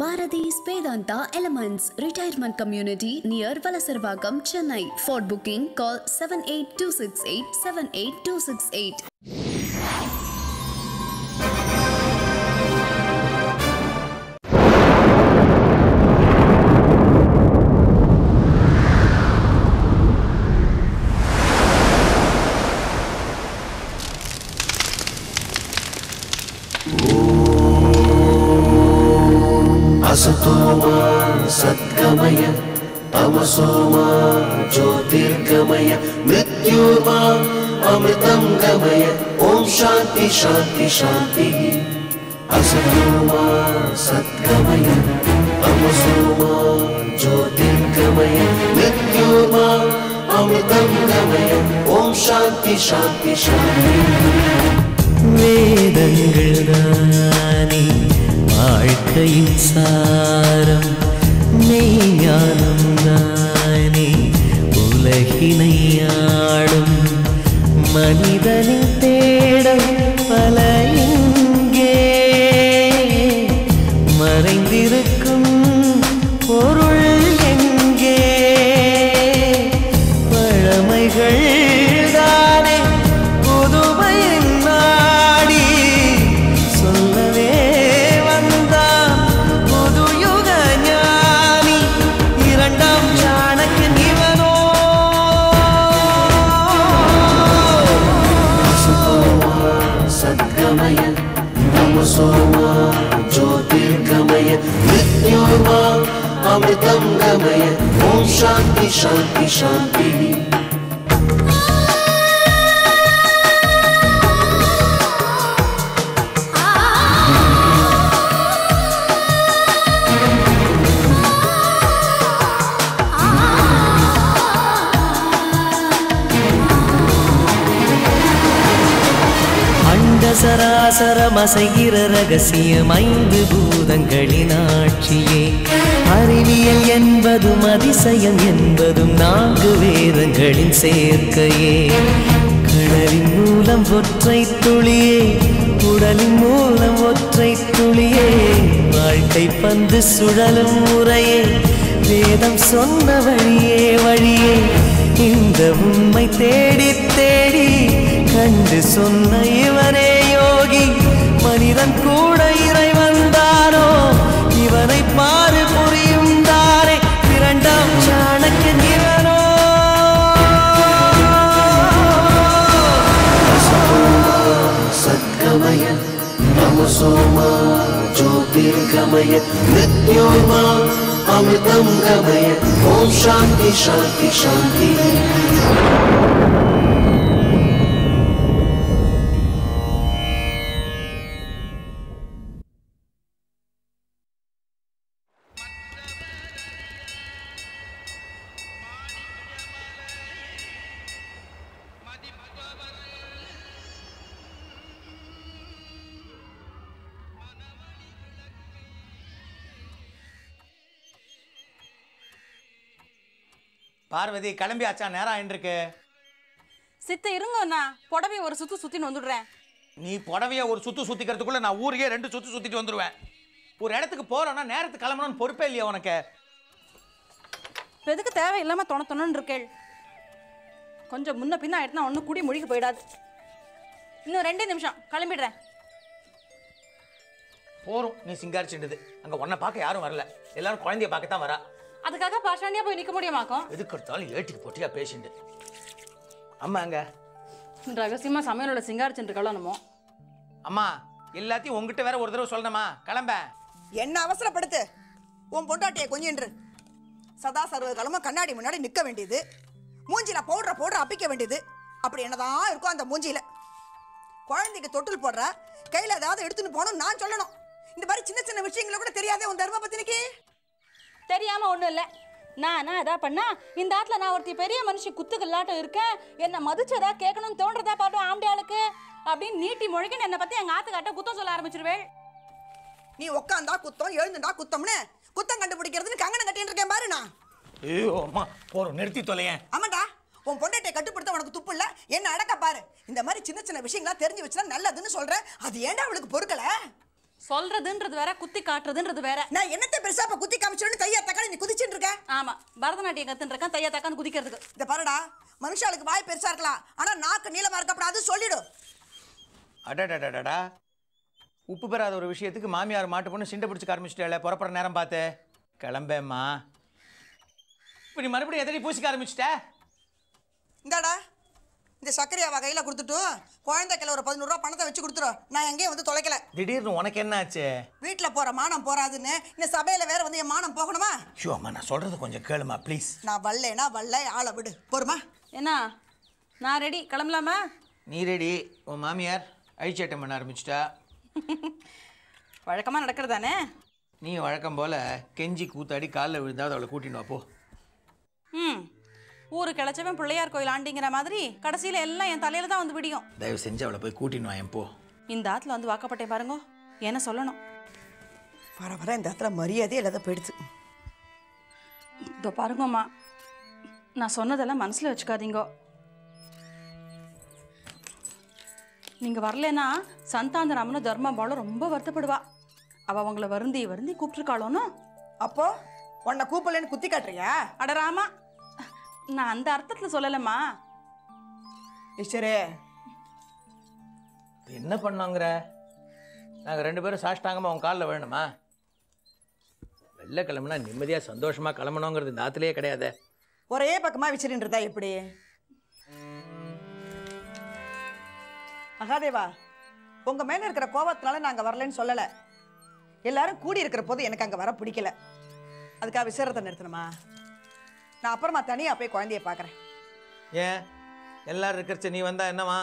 Bharati's Vedanta Elements Retirement Community near Valasarvagam, Chennai. For booking, call 78268 78268. असतोमा सद्गमय तमसोमा ज्योतिर्गमय मृत्योर्मा अमृतं गमय ओम शांति शांति शांति असतोमा सद्गमय तमसोमा ज्योतिर्गमय मृत्योर्मा अमृतं गमय ओम शांति शांति शांति वेदंगल दानी வாழ்க்கையின் சாரம் மெய்ஞானம் தானே உலகினை ஆளும் மனிதனின் தேடம் பல இங்கே மறைந்திருக்கும் பொருள் எங்கே பழமைகள் தானே புதுமையின் நாடி சொல்லவே तमसोमा ज्योतिर्गमय मृत्योर्मा अमृतं गमय ओम शांति शांति शांति சராசரமசைகிற ரகசியம் ஐந்து பூதங்களின் ஆட்சியே அறிவியல் என்பதும் அதிசயம் என்பதும் நான்கு வேதங்களின் சேர்க்கையே கடலின் மூலம் ஒற்றை துளியே உடலின் மூலம் ஒற்றை துளியே வாழ்க்கை பந்து சுழலும் முறையே வேதம் சொன்ன வழியே வழியே இந்த உண்மை தேடி தேடி கண்டு சொன்ன இவனே யோகி மனிதன் கூட இறைவன் தானோ இவனை பாரு புரியும் தானே இரண்டாம் சாணக்கியன் இவனோ सद्गमय तमसोमा ज्योतिर्गमय मृत्योर्मा अमृतं गमय ओम शांति शांति शांति பார்வதி கிளம்பியாச்சா? நேரம் ஆயிருக்கு. சித்த இருங்கண்ணா, புடவை ஒரு சுத்து சுத்தின்னு வந்துடுறேன். நீ புடவைய ஒரு சுத்து சுத்திக்கிறதுக்குள்ள நான் ஊரையே ரெண்டு சுத்து சுத்திட்டு வந்துடுவேன். ஒரு இடத்துக்கு போறோம்னா நேரத்துக்கு கிளம்பணும்னு பொறுப்பே இல்லையா உனக்கு? எதுக்கு தேவையில்லாம தொணன்னு இருக்கேள். கொஞ்சம் முன்ன பின்ன ஆயிட்டுனா ஒன்றும் கூடி முழிக்க போயிடாது. இன்னும் 2 நிமிஷம் கிளம்பிடுறேன். போறோம், நீ சிங்காரிச்சுடுது. அங்க உன்னை பார்க்க யாரும் வரல, எல்லாரும் குழந்தைய பார்க்கத்தான் வரா. அதுக்காக பாஷாண்டியா போய் நிற்க முடியுமாக்கும்? எதுக்கு எடுத்தாலும் ஏட்டிக்கு போட்டியா பேசிண்டு. அம்மா அங்க ரகசியமா சமையலோட சிங்காரிச்சுட்டு கலணுமோ? அம்மா எல்லாத்தையும் உங்ககிட்ட வேற ஒரு தடவை சொல்லணுமா? கிளம்ப. என்ன அவசரப்படுத்து? உன் பொண்டாட்டியை கொஞ்சின்று சதா சர்வ காலமும் கண்ணாடி முன்னாடி நிற்க வேண்டியது, மூஞ்சில பவுடரை அப்பிக்க வேண்டியது. அப்படி என்னதான் இருக்கும் அந்த மூஞ்சியில? குழந்தைக்கு தொட்டில் போடுற கையில் ஏதாவது எடுத்துன்னு போகணும் நான் சொல்லணும். இந்த மாதிரி சின்ன சின்ன விஷயங்களை கூட தெரியாதே உன் தர்ம பத்தினிக்கு? தெரியாம ஒன்றும் இல்லை. நான் எதா பண்ணா இந்த ஆத்துல நான் ஒருத்தி பெரிய மனுஷி குத்துக்கல்லாட்டம் இருக்கேன், என்னை மதிச்சதா கேட்கணும்னு தோன்றதா பாட்டும் ஆம்படியாளுக்கு அப்படின்னு நீட்டி முழுகின்னு என்னை பத்தி எங்க ஆத்துக்காட்ட குத்தம் சொல்ல ஆரம்பிச்சிருவேள். நீ உட்காந்தா குத்தம், எழுந்துண்டா குத்தம்னு குத்தம் கண்டுபிடிக்கிறதுன்னு கங்கணம் கட்டின்னு இருக்கேன் பாரு. நான் ஐயோ அம்மா போறோம், நிறுத்தி தொலையேன். ஆமாண்டா, உன் பொண்டாட்டியை கட்டுப்படுத்த உனக்கு துப்பு இல்ல. என்ன அடக்க பாரு. இந்த மாதிரி சின்ன சின்ன விஷயங்களா தெரிஞ்சு வச்சுனா நல்லதுன்னு சொல்ற. அது ஏன்டா அவளுக்கு பொறுக்கல? சொல்றதுன்றது வேற, குத்தி காட்டுறதுன்றது வேற. நான் என்னத்தை பெருசா இப்ப குத்தி காமிச்சோன்னு தையா தக்காளி நீ குதிச்சுட்டு இருக்க? ஆமா, பரதநாட்டியம் கத்துன்னு இருக்கேன், தையா தக்கான்னு குதிக்கிறதுக்கு. இந்த பாருடா, மனுஷாளுக்கு வாய் பெருசா இருக்கலாம், ஆனா நாக்கு நீளமா இருக்கப்படாது சொல்லிடும். அடடடடடா, உப்பு பெறாத ஒரு விஷயத்துக்கு மாமியார் மாட்டு பொண்ணு சிண்டை பிடிச்சி ஆரம்பிச்சிட்டால. புறப்படுற நேரம் பார்த்து கிளம்பேம்மா. இப்போ நீ மறுபடியும் எதடி பூசிக்க ஆரம்பிச்சிட்ட? இந்தாடா, இந்த சர்க்கரையாவா கையில் கொடுத்துட்டு குழந்தைக்கில் ஒரு 11 ரூபா பணத்தை வச்சு கொடுத்துரும். நான் எங்கேயும் வந்து தொலைக்கல. திடீர்னு உனக்கு என்ன ஆச்சு? வீட்டில் போகிற மானம் போறாதுன்னு இந்த சபையில் வேற வந்து என் மானம் போகணுமா? ஷோ அம்மா, நான் சொல்கிறது கொஞ்சம் கேளுமா ப்ளீஸ். நான் வரலனா வரல, ஆளை விடு. போருமா? என்ன, நான் ரெடி, கிளம்பலாமா? நீ ரெடி? உன் மாமியார் அழிச்சேட்டம் பண்ண ஆரம்பிச்சிட்டா. வழக்கமாக நடக்கிறதானே. நீ வழக்கம் போல் கெஞ்சி கூத்தாடி காலில் விழுந்தாவது அவளை கூட்டின்னு வா போ. ஊரு கிளச்சவன் பிள்ளையார் கோயில் ஆண்டிங்கிற மாதிரி கடைசியில் எல்லாம் என் தலையில தான் வந்து விடியும். தயவு செஞ்சு அவளை போய் கூட்டின்னு வா போ. இந்த ஆத்துல வந்து வாக்கப்பட்டேன் பாருங்க, என்ன சொல்லணும். வர வர இந்த இடத்துல மரியாதையே இல்லாத போயிடுச்சு. இதோ பாருங்கம்மா, நான் சொன்னதெல்லாம் மனசில் வச்சுக்காதீங்க. நீங்கள் வரலன்னா சந்தானராமனும் தர்மாபாலும் ரொம்ப வருத்தப்படுவா. அவள் அவங்கள வருந்தி வருந்தி கூப்பிட்டுருக்காளோன்னு. அப்போ உன்னை கூப்பிடலன்னு குத்தி காட்டுறியா? அடராமா, நான் அந்த அர்த்தத்தில் சொல்லலம்மா. ஈஸ்வரே, என்ன பண்ணாங்கிற? நாங்கள் 2 பேரும் சாஷ்டாங்கமாக உன் காலில் வேணுமா? வெளில கிளம்புனா நிம்மதியாக சந்தோஷமாக கிளம்பணுங்கிறது இந்த ஆற்றுலேயே கிடையாது. ஒரே பக்கமாக வச்சிருந்தா எப்படி? மகாதேவா, உங்கள் மேலே இருக்கிற கோபத்தினால நாங்கள் வரலன்னு சொல்லலை. எல்லாரும் கூடி இருக்கிற போது எனக்கு அங்கே வர பிடிக்கல. அதுக்காக விசாரத்தை நிறுத்தணுமா? நான் அப்புறமா தனியாக போய் குழந்தைய பார்க்குறேன். ஏன் எல்லாரும் இருக்கிறச்ச நீ வந்தா என்னவா?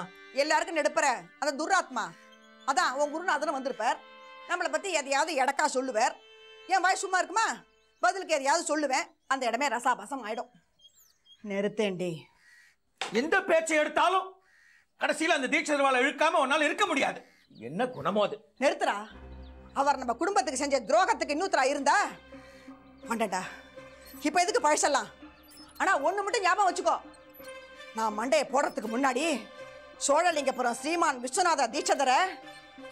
எல்லாருக்கும் நெடுப்புற அந்த துராத்மா அதான் உன் குருநாதனும் வந்திருப்பார். நம்மளை பற்றி எதையாவது எடக்கா சொல்லுவார். என் வாய் சும்மா இருக்குமா? பதிலுக்கு எதையாவது சொல்லுவேன். அந்த இடமே ரசாபாசம் ஆயிடும். நிறுத்தேண்டி. எந்த பேச்சை எடுத்தாலும் கடைசியில் அந்த தீட்சிதர்வாளை இழுக்காம உன்னால இருக்க முடியாது. என்ன குணமோ அது? நிறுத்துறா. அவர் நம்ம குடும்பத்துக்கு செஞ்ச துரோகத்துக்கு இன்னூத்தரா இருந்தா மண்டடா. இப்போ எதுக்கு பழசலாம்? ஆனால் ஒன்று மட்டும் ஞாபகம் வச்சுக்கோ, நான் மண்டையை போடுறதுக்கு முன்னாடி சோழலிங்கபுரம் ஸ்ரீமான் விஸ்வநாத தீட்சிதரை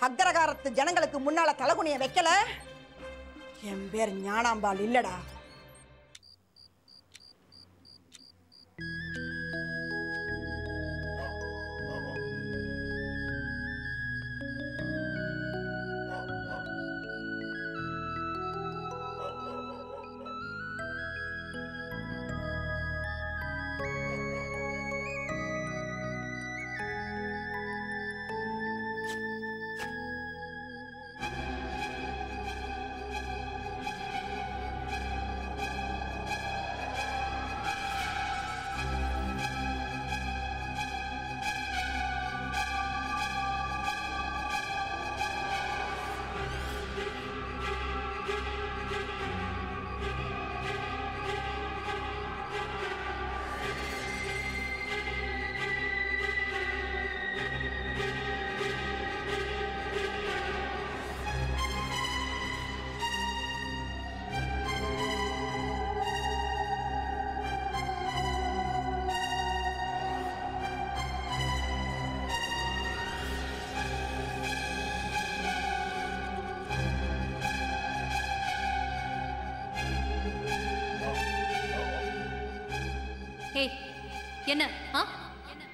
அக்ரகாரத்து ஜனங்களுக்கு முன்னால தலகுனிய வைக்கல, என் பேர் ஞானாம்பாள் இல்லடா. Hey, என்ன?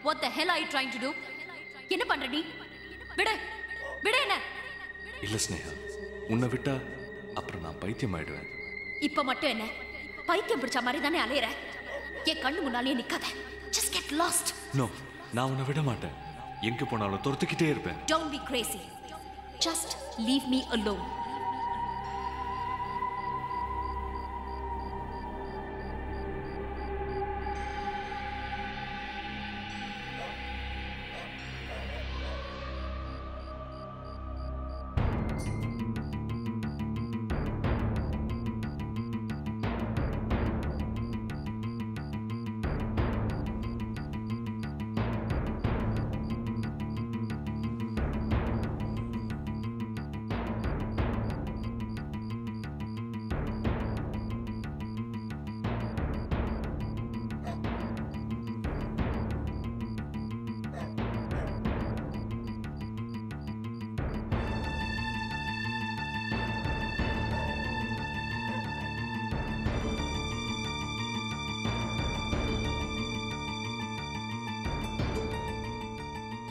What the hell are you trying to do? என்ன பண்ற நீ? விடு, விடு என்ன? இல்ல ஸ்னேகா, உன்னை விட்டா அப்புறம் நான் பைத்தியம் ஆயிடுவேன். இப்ப மட்டும் என்ன? பைத்தியம் பிடிச்ச மாதிரி தானே அலையற? என் கண்ணு முன்னாலே நிக்காத. Just get lost. No, நான் உன்னை விட மாட்டேன். எங்க போனாலும் துரத்துக்கிட்டே இருப்பேன். Don't be crazy. Just leave me alone.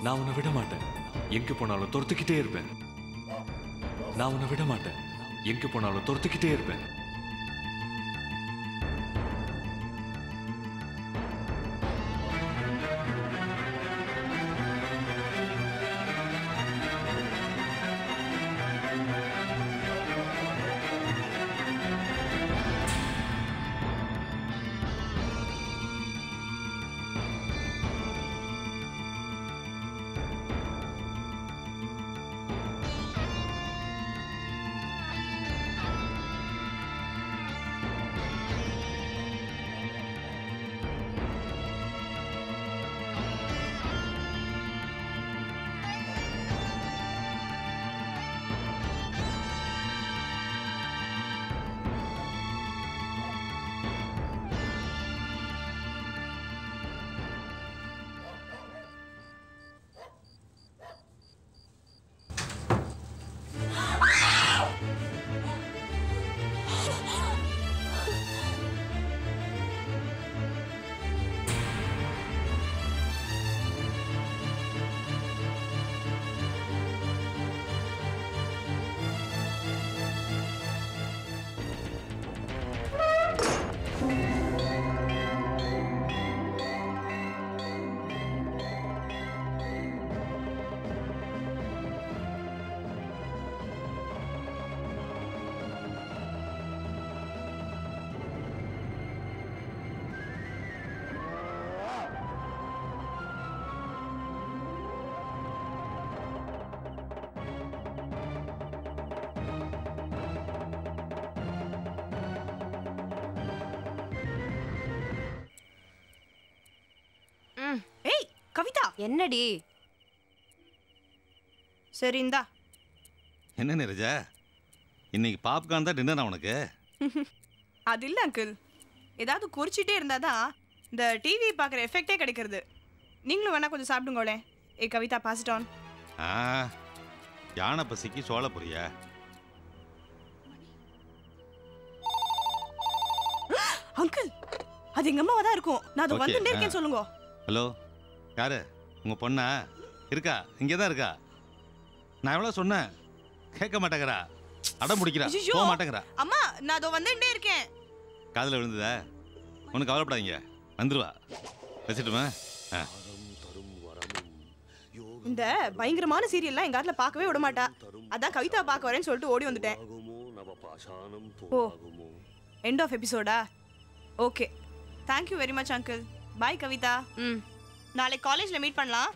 நான் உன்னை விட மாட்டேன். எங்க போனாலும் துரத்துக்கிட்டே இருப்பேன். நான் உன்னை விட மாட்டேன். எங்க போனாலும் துரத்துக்கிட்டே இருப்பேன். ஏய் கவிதா, என்னடி? சரி இந்தா. என்ன நிரஜா, இன்னைக்கு பாப்கார்ன் தான் டின்னர் உனக்கு? அது இல்லை அங்கிள், ஏதாவது குறிச்சிட்டே இருந்தாதான் இந்த டிவி பார்க்குற எஃபெக்டே கிடைக்கிறது. நீங்களும் வேணா கொஞ்சம் சாப்பிடுங்களே. ஏய் கவிதா, பாஸ் இட் ஆன். யானை பசிக்கு சோள பொரியா? அங்கிள், அது எங்க அம்மாவா தான் இருக்கும். நான் அதை வந்துட்டே இருக்கேன்னு சொல்லுங்க. ஹலோ, யாரு? உங்க பொண்ணா? இருக்கா? இங்கே தான் இருக்கா. நான் எவ்வளோ சொன்னேன், கேட்க மாட்டேங்கிறா, அடம் பிடிக்கிறா, போக மாட்டேங்கிறா. அம்மா, நான் அதோ வந்துட்டே இருக்கேன். காதில் விழுந்ததா? ஒன்றும் கவலைப்படாதீங்க, வந்துருவா. வச்சுட்டுமா? இந்த பயங்கரமான சீரியல்லாம் எங்க ஆத்துல பார்க்கவே விட மாட்டா. அதான் கவிதா பார்க்க வரேன்னு சொல்லிட்டு ஓடி வந்துட்டேன். ஓ, எண்ட் ஆஃப் எபிசோடா? Okay, thank you very much uncle. Bye Kavitha. நாளைக்கு காலேஜ்ல மீட் பண்ணலாம்.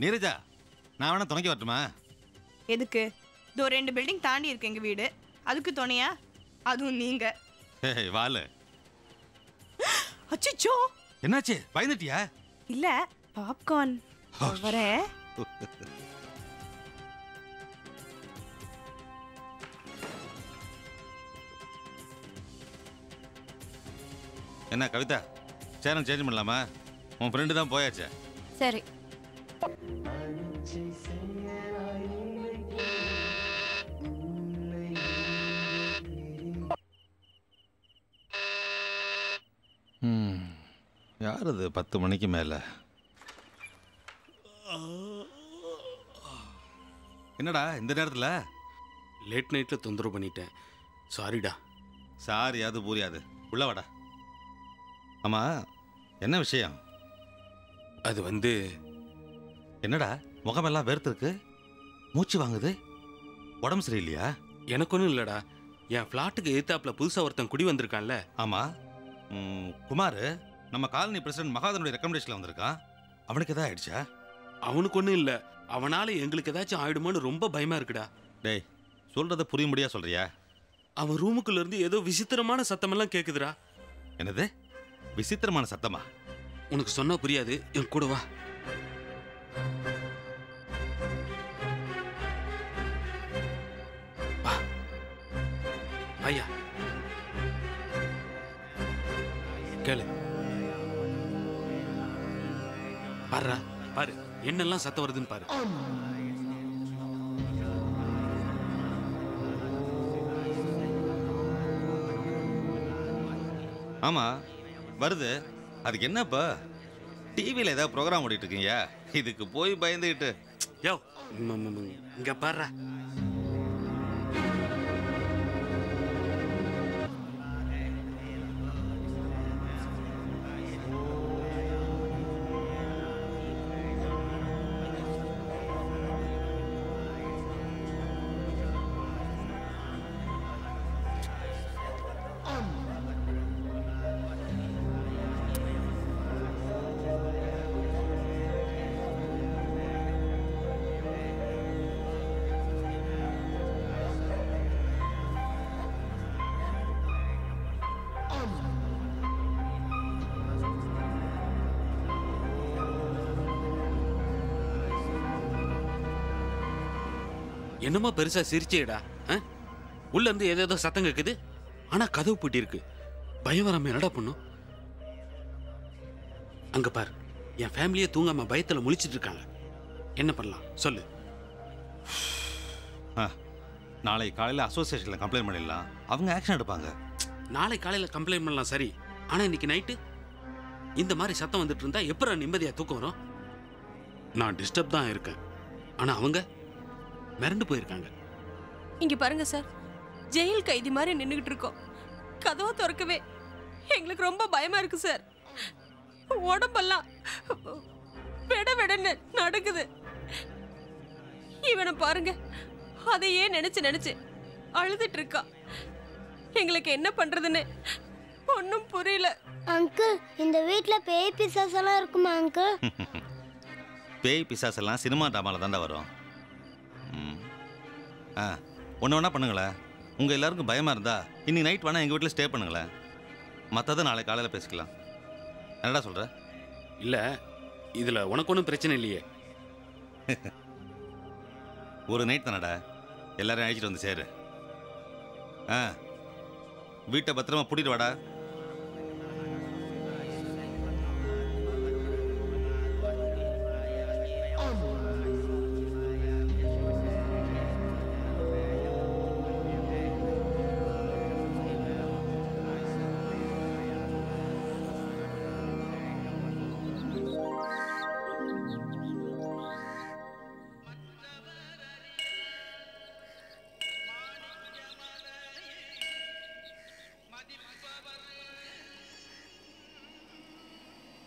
நீரஜா, நான் வேணா துணைக்கு வரட்டுமா? எதுக்கு? இதோ 2 பில்டிங் தாண்டி இருக்கு எங்க வீடு, அதுக்கு துணையா? அதுவும் நீங்க. வாலு. அச்சோ, என்னாச்சு? பயந்துட்டியா? இல்ல, பாப்கார்ன். வரேன். என்ன கவிதா, சேனல் சேஞ்ச் பண்ணலாமா? உன் ஃப்ரெண்டு தான் போயாச்சு. சரி. யார் அது 10 மணிக்கு மேல? என்னடா இந்த நேரத்தில்? லேட் நைட்டில் தொந்தரவு பண்ணிட்டேன், சாரிடா. சாரி அது பூரியாது, உள்ள வாடா. ஆமா, என்ன விஷயம்? அது வந்து என்னடா முகமெல்லாம் வேர்த்திருக்கு, மூச்சு வாங்குது, உடம்பு சரியில்லையா? எனக்கு ஒன்றும் இல்லைடா. என் ஃப்ளாட்டுக்கு எதிர்த்தாப்புல புதுசாக ஒருத்தன் குடி வந்திருக்கான்ல. ஆமாம், குமார், நம்ம காலனி பிரசிடென்ட் மகாதனுடைய ரெக்கமெண்டேஷனில் வந்திருக்கான். அவனுக்கு எதாவது ஆயிடுச்சா? அவனுக்கு ஒன்றும் இல்லை, அவனால எங்களுக்கு ஏதாச்சும் ஆயிடுமோன்னு ரொம்ப பயமா இருக்குடா. டேய், சொல்றத புரியும்படியா சொல்றியா? அவன் ரூமுக்குள்ள இருந்து ஏதோ விசித்திரமான சத்தமெல்லாம் கேட்குதுடா. என்னது விசித்திரமான சத்தமா? உனக்கு சொன்னா புரியாது, என் கூட வா. ஐயா கேளு. பாரு பாரு, என்னெல்லாம் சத்தம் வருதுன்னு பாரு. ஆமா வருது, அதுக்கு என்னப்பா? டிவியில் ஏதாவது ப்ரோக்ராம் ஓடிட்டு இருக்கீங்க, இதுக்கு போய் பயந்துக்கிட்டு. யோ இங்க பாரு. என்னமோ பெருசா சிரிச்சேடா. உள்ள இருந்து ஏதோ சத்தம் கேக்குது. ஆனா கதவு பூட்டி இருக்கு. பயம் வராம என்னடா பண்ணும்? அங்க பாரு, என் ஃபேமிலியே தூங்காம பயத்துல முழிச்சிட்டு இருக்காங்க. என்ன பண்ணலாம் சொல்லு. நாளை காலையில் அசோசியேஷனில் கம்ப்ளைண்ட் பண்ணிடலாம், அவங்க ஆக்ஷன் எடுப்பாங்க. நாளை காலையில் கம்ப்ளைண்ட் பண்ணலாம் சரி, ஆனா இன்னைக்கு நைட்டு இந்த மாதிரி சத்தம் வந்துட்டு இருந்தா எப்பறம் நிம்மதியா தூக்கம் வரும்? நான் டிஸ்டர்ப் தான் இருக்கேன், ஆனா அவங்க மிரண்டு போயிருக்காங்க. இங்க பாருங்க சார், ஜெயில் கைதி மாதிரி நின்றுகிட்டு இருக்கோம். கதவை திறக்கவே எங்களுக்கு ரொம்ப பயமா இருக்கு சார். உடம்பெல்லாம் வெட வெடன்னு நடக்குது. இவனை பாருங்க, அதையே நினைச்சு நினைச்சு அழுதுட்டு இருக்கா. எங்களுக்கு என்ன பண்றதுன்னு ஒன்னும் புரியல. அங்கிள், இந்த வீட்ல பேய் பிசாசெல்லாம் இருக்குமா அங்கிள்? பேய் பிசாசெல்லாம் சினிமா ட்ராமாவில் தாண்டா வரும். ஒன்று ஒன்றா பண்ணுங்களேன். உங்கள் எல்லாருக்கும் பயமாக இருந்தா இன்னைக்கு நைட் வேணால் எங்கள் வீட்டில் ஸ்டே பண்ணுங்களேன். மற்றதை நாளை காலையில் பேசிக்கலாம். என்னடா சொல்கிற? இல்லை, இதில் உனக்கு ஒன்றும் பிரச்சனை இல்லையே. ஒரு நைட் தானடா, எல்லாரும் அழைச்சிட்டு வந்து சேரு. வீட்டை பத்திரமா பூட்டிட்டு வாடா.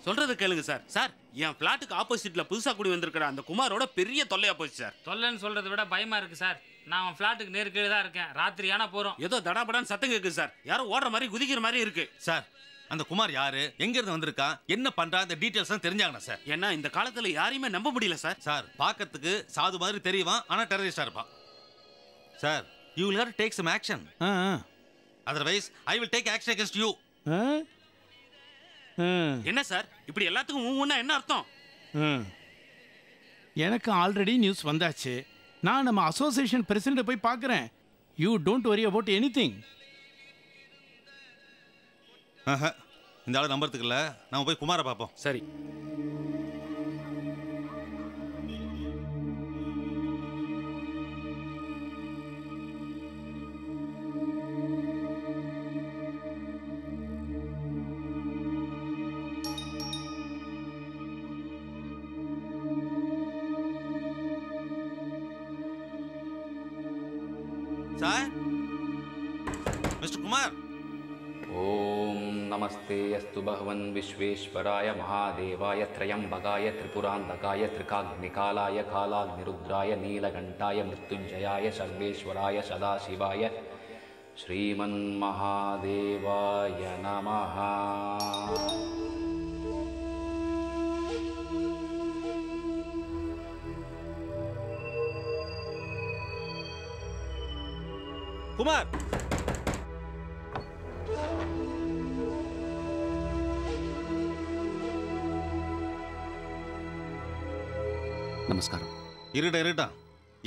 சொல்றது கேளுங்க சார். சார், என் பிளாட்டுக்கு ஆப்போசிட்ல புதுசா கூடி வந்திருக்கிற அந்த குமாரோட பெரிய தொல்லையா போச்சு சார். தொல்லைன்னு சொல்றதை விட பயமா இருக்கு சார். நான் அவன் பிளாட்டுக்கு நேருக்கு தான் இருக்கேன். ராத்திரி ஆனா போறோம். ஏதோ தடாபடான்னு சத்தம் கேட்குது சார். யாரோ ஓடுற மாதிரி குதிக்கிற மாதிரி இருக்கு சார். அந்த குமார் யாரு, எங்க இருந்து வந்திருக்கான், என்ன பண்றா, இந்த டீடைல்ஸ் எல்லாம் தெரிஞ்சாங்கண்ணா சார். ஏன்னா இந்த காலத்துல யாரையுமே நம்ப முடியல சார். சார், பார்க்கறதுக்கு சாது மாதிரி தெரியுவான், ஆனா டெரரிஸ்டா இருப்பான். Sir, you will have to take some action. Otherwise I will take action against you. என்ன சார் இப்படி எல்லாத்துக்கும் ஊன்னா என்ன அர்த்தம்? எனக்கு ஆல்ரெடி நியூஸ் வந்தாச்சு. நான் நம்ம அசோசியேஷன் பிரசிடென்ட் போய் பார்க்குறேன். You don't worry about anything. இந்த ஆளு நம்புறதுக்கு இல்லை, நம்ம போய் குமாரை பார்ப்போம். சரி. Sir, mister Kumar. ஓம் நமஸ்தே அஸ்து பகவன் விஸ்வேஸ்வராய மகாதேவாய த்ரயம்பகாய திரிபுராந்தகாய திரிகாக்னிகாலாய காலாக்னிருத்ராய நீலகண்டாய மிருத்யுஞ்சயாய சர்வேஸ்வராய சதாசிவாய ஸ்ரீமன் மகாதேவாய நமஹ. குமார், நமஸ்காரம். இருடா.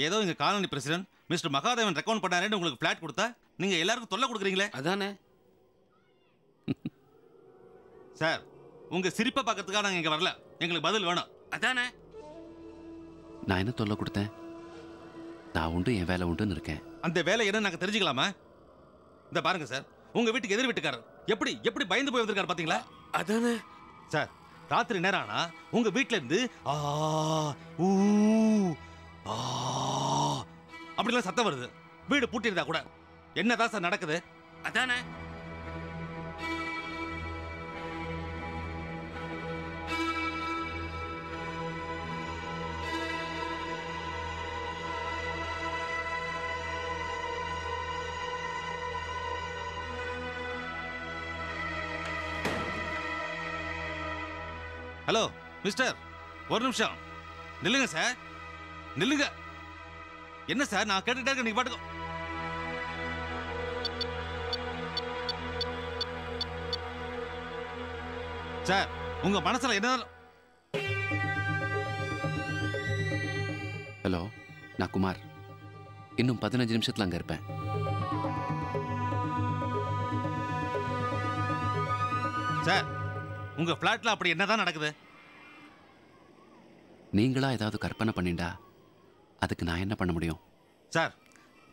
ஏதோ இங்க colony president mister Mahadevan recommend பண்ணாருன்னு உங்களுக்கு பிளாட் கொடுத்தா நீங்க எல்லாருக்கும் தொல்லை கொடுக்குறீங்களே. அதானே சார், உங்க சிரிப்பை பார்க்கறதுக்காக நாங்க இங்க வரல, எங்களுக்கு பதில் வேணும். அதானே. நான் என்ன தொல்லை கொடுத்தேன்? நான் உண்டு, என் வேலை உண்டுன்னு இருக்கேன். அந்த வேலை என்ன நாங்க தெரிஞ்சுக்கலாமா? இந்த பாருங்க சார், உங்க வீட்டுக்கு எதிர் வீட்டுக்காரர் எப்படி பயந்து போய் வந்திருக்காரு பாத்தீங்களா? அதானே சார், ராத்திரி நேரம் ஆனா உங்க வீட்ல இருந்து ஆ ஊ ஆ அப்படிலாம் சத்தம் வருது. வீடு பூட்டிருந்தா கூட என்னதான் சார் நடக்குது? அதானே. ஹலோ மிஸ்டர், ஒரு நிமிஷம் நில்லுங்க சார், நில்லுங்க. என்ன சார் நான் கேட்டுட்டே இருக்க, நீங்க பாட்டுக்கோ. சார் உங்க மனசுல என்ன? ஹலோ, நான் குமார். இன்னும் 15 நிமிஷத்துல அங்க இருப்பேன். சார் உங்க பிளாட்ல அப்படி என்னதான் நடக்குது? நீங்களா ஏதாவது கற்பனை பண்ணிண்டா அதுக்கு நான் என்ன பண்ண முடியும்? சார்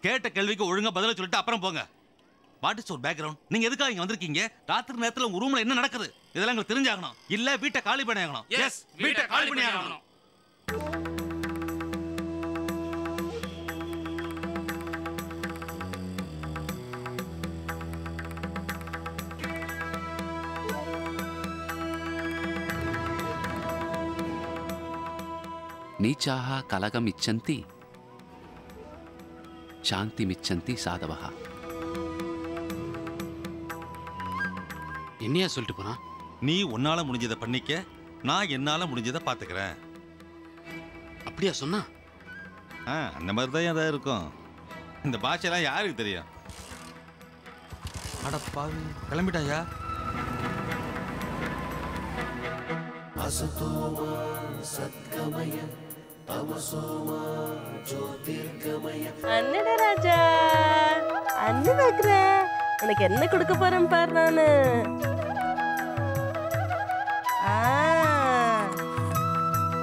கேட்ட கேள்விக்கு ஒழுங்கா பதில சொல்லிட்டு அப்புறம் போங்க. What is your background? நீங்க எதுக்காக இங்க வந்திருக்கீங்க? ராத்திரி நேரத்துல உங்க ரூம்ல என்ன நடக்குது இதெல்லாம் எங்களுக்கு தெரிஞ்சாகணும். இல்ல வீட்டை காலி பண்ணியாகணும். எஸ், வீட்டை காலி பண்ணியாகணும். நீச்சாக கலகம் இச்சந்தி சாந்தி மிச்சந்தி சாதவஹா. என்னையா சொல்லிட்டு போனா? நீ உன்னால முடிஞ்சதை பண்ணிக்க, நான் என்னால முடிஞ்சதை பாத்துக்கிறேன். அப்படியா சொன்னா? அந்த மாதிரி தான் ஏதாவது இருக்கும். இந்த பாஷையெல்லாம் யாருக்கு தெரியும்? அடப்பாவி கிளம்பிட்டாயா? असतोमा सद्गमय तमसोमा ज्योतिर्गमय. அண்ணடா ராஜா, அண்ணி வைக்கிற உனக்கு என்ன கொடுக்க போறேன் பாரு நானு.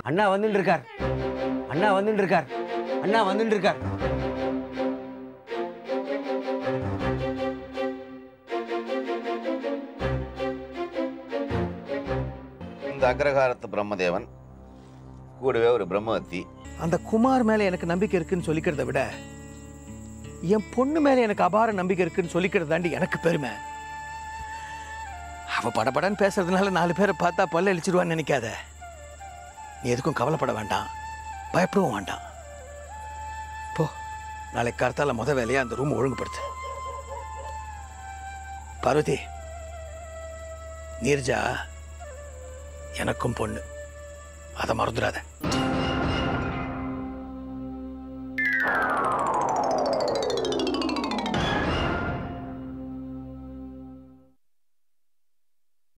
அண்ணா வந்துட்டு இருக்கார், அண்ணா வந்துட்டு இருக்கார், அண்ணா வந்துட்டு இருக்கார். இந்த அக்ரஹாரத்து பிரம்மதேவன் கூடவே ஒரு பிரம்மவத்தி. அந்த குமார் மேல எனக்கு நம்பிக்கை இருக்குன்னு சொல்லிக்கிறத விட என் பொண்ணு மேல எனக்கு அபார நம்பிக்கை இருக்குன்னு சொல்லிக்கிறது தாண்டி எனக்கு பெருமை. அவ படபடன்னு பேசுறதுனால 4 பேரை பார்த்தா பல்ல அழிச்சிருவான்னு நினைக்காத. நீ எதுக்கும் கவலைப்பட வேண்டாம், பயப்படவும் வேண்டாம். போ, நாளைக்கு கார்த்தால வேலையா அந்த ரூம் ஒழுங்குபடுத்து. பார்வதி, நீர்ஜா எனக்கும் பொண்ணு, அதை மறந்துடாத.